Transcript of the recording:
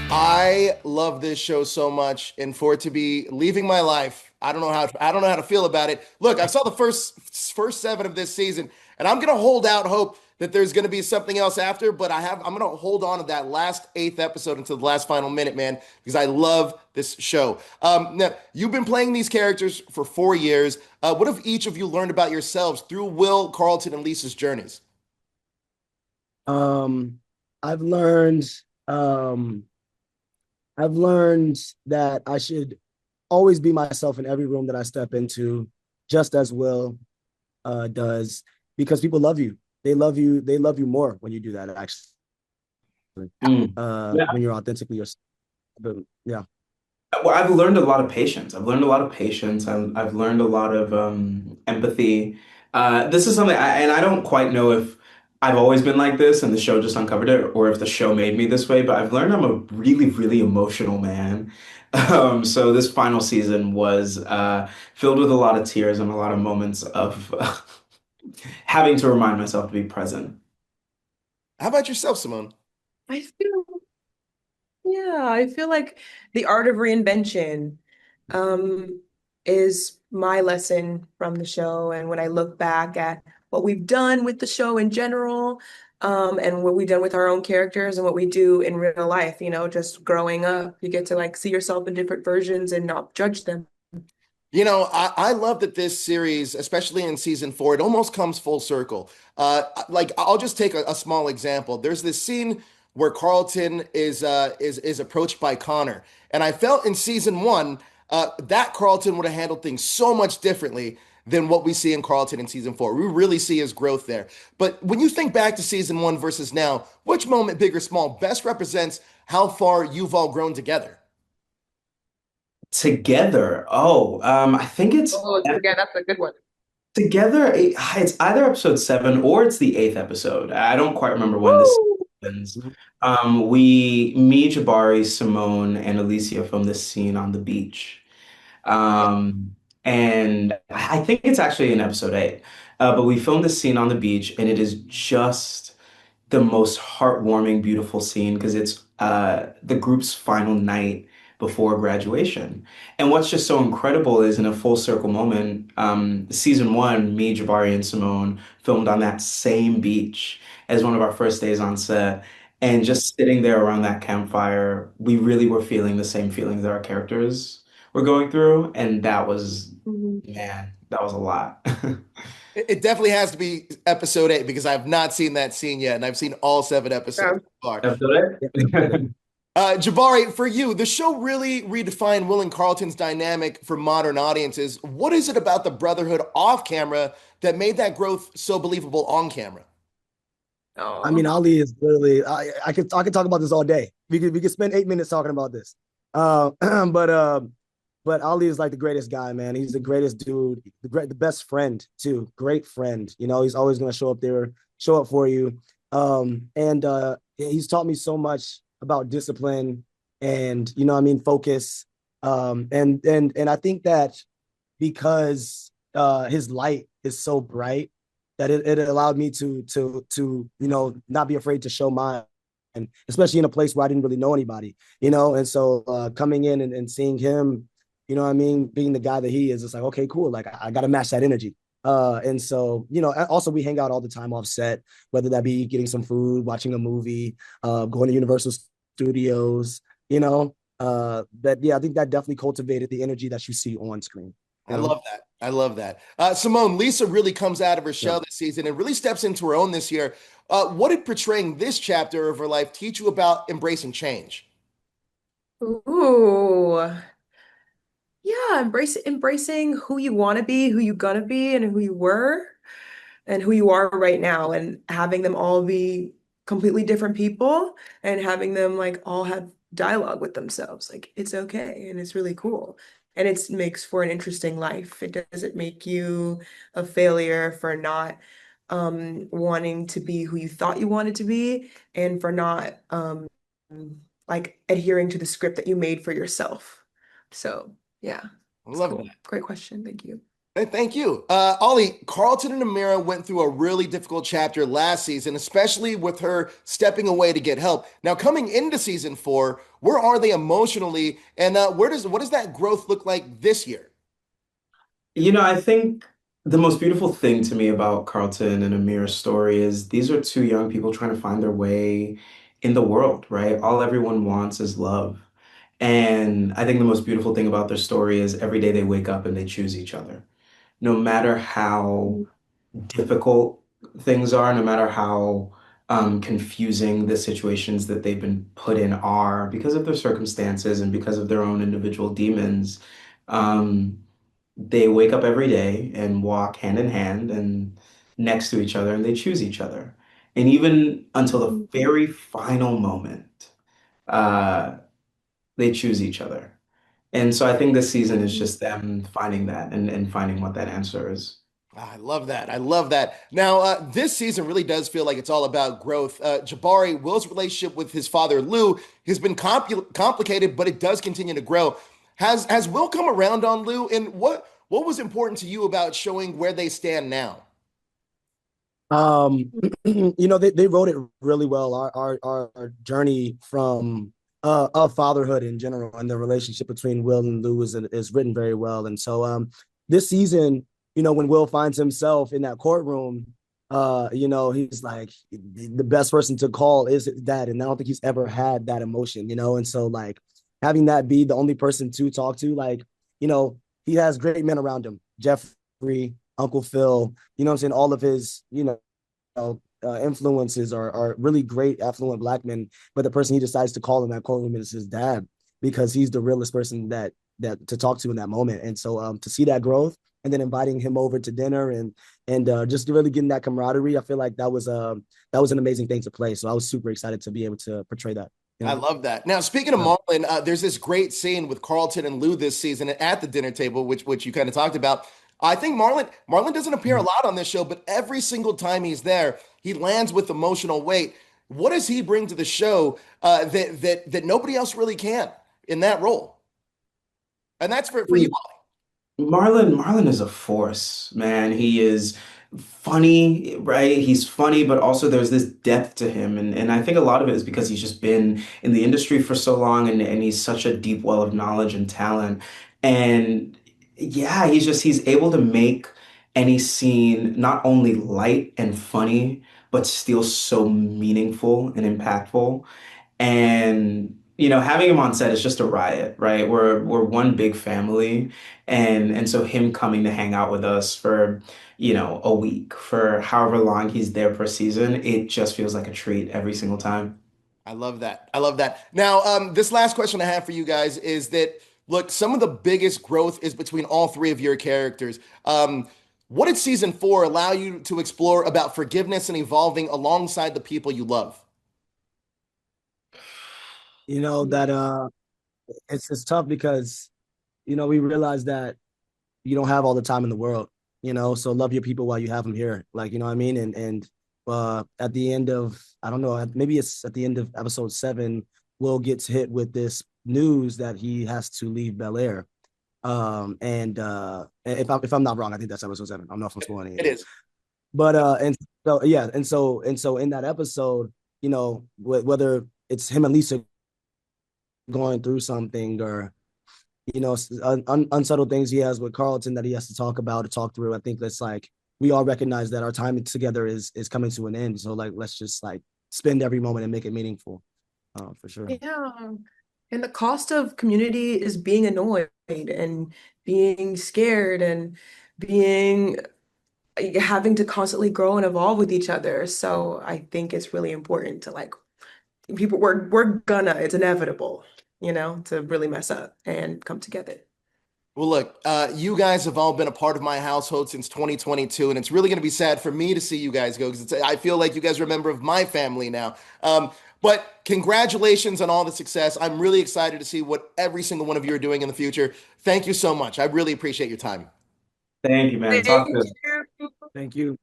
I love this show so much, and for it to be leaving my life, I don't know how to feel about it. Look, I saw the first seven of this season, and I'm gonna hold out hope that there's gonna be something else after. But I'm gonna hold on to that last eighth episode until the last final minute, man, because I love this show. Now you've been playing these characters for 4 years. What have each of you learned about yourselves through Will, Carlton, and Lisa's journeys? Um, I've learned um, I've learned that I should always be myself in every room that I step into, just as Will does, because people love you. They love you. They love you more when you do that. Actually, Mm. Yeah, when you're authentically yourself. But, yeah. well, I've learned a lot of patience. I've learned a lot of patience. I've learned a lot of empathy. This is something, and I don't quite know if I've always been like this and the show just uncovered it, or if the show made me this way, but I've learned I'm a really, really emotional man. So this final season was filled with a lot of tears and a lot of moments of having to remind myself to be present. How about yourself, Simone? I feel, yeah, I feel like the art of reinvention um, is my lesson from the show. And when I look back at what we've done with the show in general, and what we've done with our own characters and what we do in real life, just growing up, you get to like see yourself in different versions and not judge them. I love that this series, especially in season four, it almost comes full circle. Like I'll just take a small example. There's this scene where Carlton is approached by Connor, and I felt in season one that Carlton would have handled things so much differently than what we see in Carlton in season four. We really see his growth there. But when you think back to season one versus now, which moment, big or small, best represents how far you've all grown together? Together, I think it's Oh, again, that's a good one. together. It's either episode seven or it's the eighth episode. I don't quite remember when this Woo! happens. Me, Jabari, Simone, and Alicia filmed this scene on the beach. Um, and I think it's actually in episode eight. But we filmed this scene on the beach, and it is just the most heartwarming, beautiful scene because it's the group's final night before graduation. And what's just so incredible is in a full circle moment, season one, me, Jabari, and Simone filmed on that same beach as one of our first days on set. And just sitting there around that campfire, we really were feeling the same feelings that our characters were going through. And that was, Mhm. man, that was a lot. It definitely has to be episode eight because I've not seen that scene yet, and I've seen all seven episodes Yeah. so far. Episode Yeah. eight? Jabari, for you, the show really redefined Will and Carlton's dynamic for modern audiences. What is it about the brotherhood off camera that made that growth so believable on camera? I mean, Oh. Ali is literally. I could talk about this all day. We could spend 8 minutes talking about this. Uh, but uh, but Ali is like the greatest guy, man. He's the greatest dude, the best friend too. Great friend. He's always gonna show up there, show up for you. And he's taught me so much about discipline and what I mean, focus. And I think that because his light is so bright that it allowed me to not be afraid to show mine, and especially in a place where I didn't really know anybody, and so coming in and seeing him, what I mean, being the guy that he is, it's like, okay, cool, like I got to match that energy. And so, also we hang out all the time off set, whether that be getting some food, watching a movie, going to Universal Studios, but yeah, I think that definitely cultivated the energy that you see on screen. I love that. I love that. Simone, Lisa really comes out of her Yeah. shell this season and really steps into her own this year. What did portraying this chapter of her life teach you about embracing change? Ooh. Yeah, embracing who you want to be, who you gonna be, and who you were, and who you are right now, and having them all be completely different people, and having them like all have dialogue with themselves. Like it's okay, and it's really cool. And it makes for an interesting life. It doesn't make you a failure for not wanting to be who you thought you wanted to be, and for not like adhering to the script that you made for yourself. So yeah, I it's love cool. that. Great question. Thank you. Hey, thank you. Ollie, Carlton and Amira went through a really difficult chapter last season, especially with her stepping away to get help. Now, coming into season four, where are they emotionally, and what does that growth look like this year? I think the most beautiful thing to me about Carlton and Amira's story is these are two young people trying to find their way in the world, right? All everyone wants is love. And I think the most beautiful thing about their story is every day they wake up and they choose each other. No matter how difficult things are, no matter how confusing the situations that they've been put in are because of their circumstances and because of their own individual demons, um, they wake up every day and walk hand in hand and next to each other and they choose each other. And even until the very final moment, uh, they choose each other. And so I think this season is just them finding that and finding what that answer is. I love that. I love that. Now, this season really does feel like it's all about growth. Jabari, Will's relationship with his father, Lou, has been complicated, but it does continue to grow. Has Will come around on Lou? And what was important to you about showing where they stand now? They wrote it really well. Our journey from of fatherhood in general and the relationship between Will and Lou is written very well. And so this season, when Will finds himself in that courtroom, he's like the best person to call is his dad. And I don't think he's ever had that emotion, and so like having that be the only person to talk to, like, he has great men around him, Jeffrey, Uncle Phil, what I'm saying, all of his, influences are really great, affluent black men. But the person he decides to call in that courtroom is his dad because he's the realest person that to talk to in that moment. And so to see that growth and then inviting him over to dinner and just really getting that camaraderie, I feel like that was an amazing thing to play. So I was super excited to be able to portray that. I love that. Now, speaking of Marlon, there's this great scene with Carlton and Lou this season at the dinner table, which you kind of talked about. I think Marlon doesn't appear a lot on this show, but every single time he's there, he lands with emotional weight. What does he bring to the show that nobody else really can in that role? And that's for you. Marlon is a force, man. He is funny, right? He's funny, but also there's this depth to him. And I think a lot of it is because he's just been in the industry for so long and he's such a deep well of knowledge and talent. And yeah, he's able to make any scene not only light and funny, but still so meaningful and impactful. And having him on set is just a riot, right? We're one big family, and so him coming to hang out with us for a week, for however long he's there per season, it just feels like a treat every single time. I love that. I love that. Now, this last question I have for you guys is that look, some of the biggest growth is between all three of your characters. What did season four allow you to explore about forgiveness and evolving alongside the people you love? That it's tough because we realize that you don't have all the time in the world, so love your people while you have them here, like, what I mean. And at the end of, I don't know, maybe it's at the end of episode 7, Will gets hit with this news that he has to leave Bel-Air. And if I'm not wrong, I think that's episode 7. I don't know if I'm spoiling It anything. is. But and so yeah, and so in that episode, whether it's him and Lisa going through something, or unsettled things he has with Carlton that he has to talk about or talk through. I think that's like we all recognize that our time together is coming to an end. So like let's just like spend every moment and make it meaningful, for sure. Yeah. And the cost of community is being annoyed and being scared and being having to constantly grow and evolve with each other. So I think it's really important to like people we're gonna, it's inevitable, to really mess up and come together. Well, look, you guys have all been a part of my household since 2022, and it's really going to be sad for me to see you guys go because I feel like you guys are a member of my family now. But congratulations on all the success. I'm really excited to see what every single one of you are doing in the future. Thank you so much. I really appreciate your time. Thank you, man. Thank Talk soon. you. Thank you.